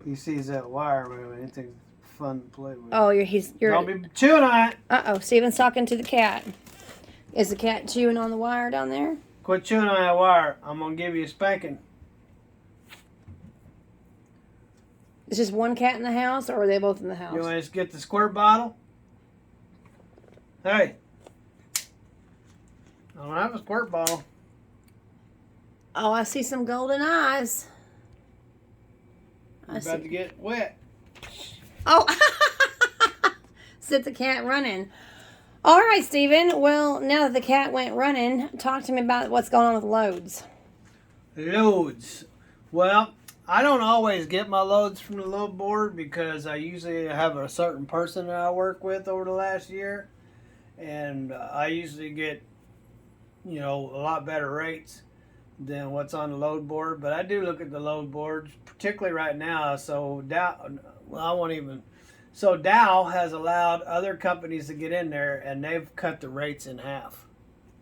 He sees that wire moving. He thinks it's fun to play with. Oh, you're Don't be chewing on it. Steven's talking to the cat. Is the cat chewing on the wire down there? Quit chewing on that wire. I'm gonna give you a spanking. Is just one cat in the house, or are they both in the house? You want to just get the squirt bottle? Hey, I don't have a squirt bottle. Oh, I see some golden eyes. You're about to get wet. Oh, set the cat running. All right, Steven. Well, now that the cat went running, talk to me about what's going on with loads. Loads. Well, I don't always get my loads from the load board because I usually have a certain person that I work with over the last year. And I usually get, a lot better rates than what's on the load board. But I do look at the load boards, particularly right now. So Dow has allowed other companies to get in there, and they've cut the rates in half.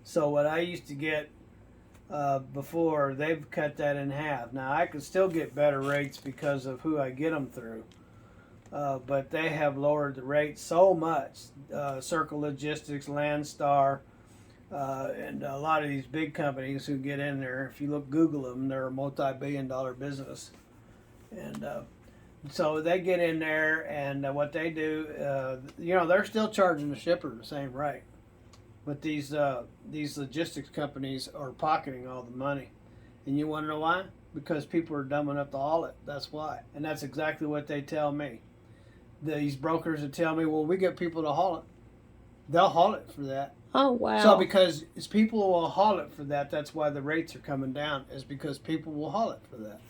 So what I used to get before, they've cut that in half. Now I can still get better rates because of who I get them through. But they have lowered the rates so much. Circle Logistics, Landstar, and a lot of these big companies who get in there, if you Google them, they're a multi-billion-dollar business. And so they get in there, and what they do, they're still charging the shipper the same rate. But these logistics companies are pocketing all the money. And you want to know why? Because people are dumb enough to haul it. That's why. And that's exactly what they tell me. These brokers that tell me, well, we get people to haul it. They'll haul it for that. Oh, wow. So because people will haul it for that, that's why the rates are coming down, is because people will haul it for that.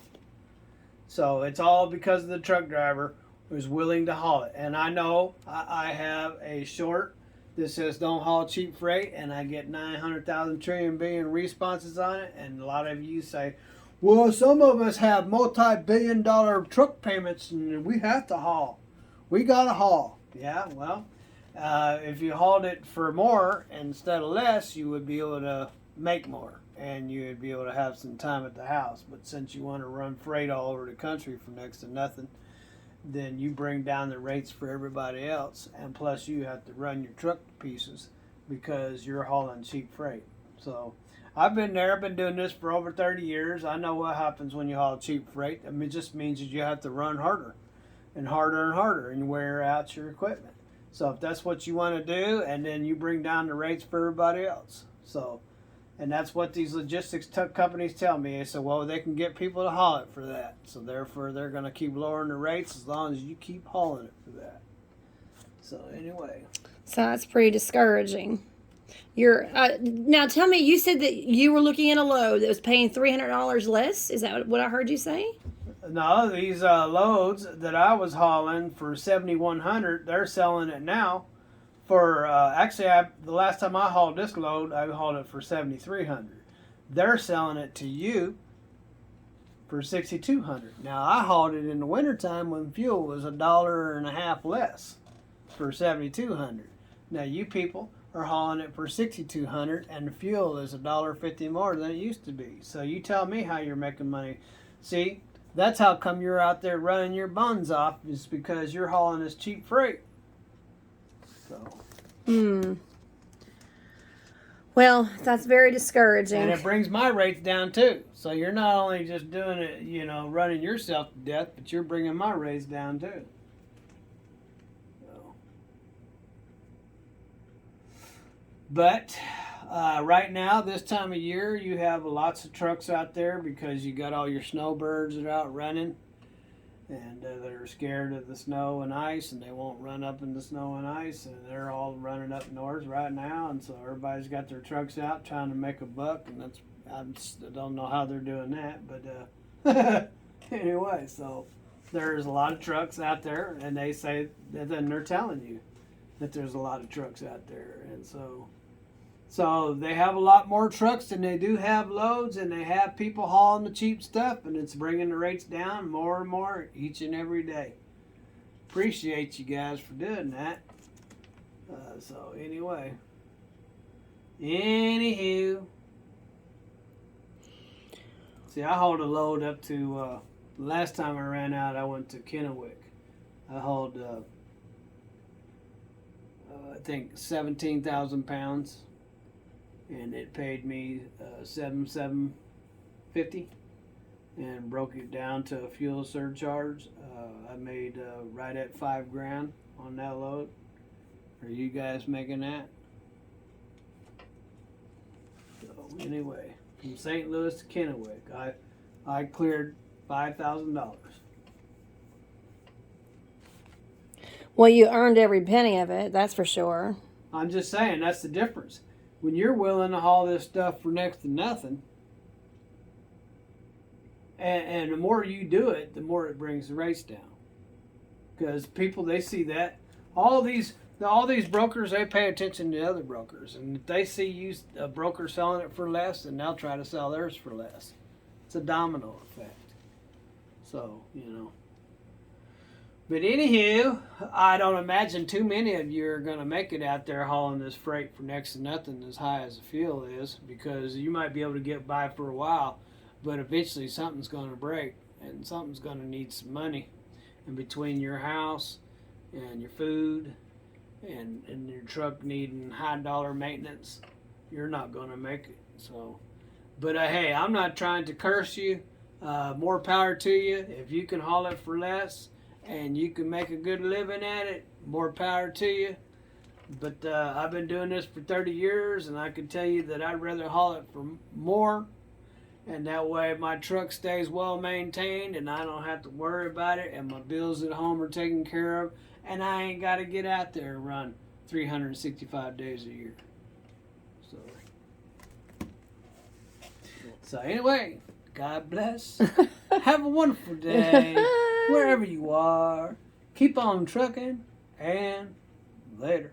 So it's all because of the truck driver who's willing to haul it. And I know I have a short that says don't haul cheap freight, and I get 900,000 trillion billion responses on it. And a lot of you say, well, some of us have multi-billion-dollar truck payments and we have to haul. We got to haul. Yeah, well, if you hauled it for more instead of less, you would be able to make more, and you would be able to have some time at the house. But since you want to run freight all over the country for next to nothing, then you bring down the rates for everybody else, and plus you have to run your truck to pieces because you're hauling cheap freight. So I've been there. I've been doing this for over 30 years. I know what happens when you haul cheap freight. I mean, it just means that you have to run harder and harder and harder and wear out your equipment. So if that's what you want to do, and then you bring down the rates for everybody else. So, and that's what these logistics companies tell me. They say, well, they can get people to haul it for that. So therefore, they're going to keep lowering the rates as long as you keep hauling it for that. So anyway. So that's pretty discouraging. Now tell me, you said that you were looking at a load that was paying $300 less. Is that what I heard you say? No, these loads that I was hauling for $7,100, they're selling it now for the last time I hauled this load, I hauled it for $7,300. They're selling it to you for $6,200. Now I hauled it in the wintertime when fuel was $1.50 less for $7,200. Now you people are hauling it for $6,200, and the fuel is $1.50 more than it used to be. So you tell me how you're making money. See, that's how come you're out there running your buns off, is because you're hauling this cheap freight. So. Well, that's very discouraging. And it brings my rates down too. So you're not only just doing it, running yourself to death, but you're bringing my rates down too. So. But right now, this time of year, you have lots of trucks out there because you got all your snowbirds that are out running, and they're scared of the snow and ice, and they won't run up in the snow and ice, and they're all running up north right now, and so everybody's got their trucks out trying to make a buck, and I don't know how they're doing that, but anyway, so there's a lot of trucks out there, and they say that then they're telling you that there's a lot of trucks out there, and so they have a lot more trucks than they do have loads, and they have people hauling the cheap stuff, and it's bringing the rates down more and more each and every day. Appreciate you guys for doing that. So anyway. Anywho. See, I hauled a load up to The last time I ran out, I went to Kennewick. I hauled, I think, 17,000 pounds, and it paid me $7,750, and broke it down to a fuel surcharge. I made right at $5,000 on that load. Are you guys making that? So anyway, from St. Louis to Kennewick, I cleared $5,000. Well, you earned every penny of it, that's for sure. I'm just saying that's the difference. When you're willing to haul this stuff for next to nothing, and the more you do it, the more it brings the rates down. Because people, they see that all these brokers, they pay attention to other brokers, and if they see you a broker selling it for less, then they'll try to sell theirs for less. It's a domino effect. So But anywho, I don't imagine too many of you are going to make it out there hauling this freight for next to nothing as high as the fuel is, because you might be able to get by for a while, but eventually something's going to break and something's going to need some money. And between your house and your food and your truck needing high dollar maintenance, you're not going to make it. So, but hey, I'm not trying to curse you. More power to you. If you can haul it for less and you can make a good living at it, more power to you. But I've been doing this for 30 years, and I can tell you that I'd rather haul it for more, and that way my truck stays well maintained and I don't have to worry about it, and my bills at home are taken care of, and I ain't got to get out there and run 365 days a year. So anyway, God bless. Have a wonderful day wherever you are. Keep on trucking, and later.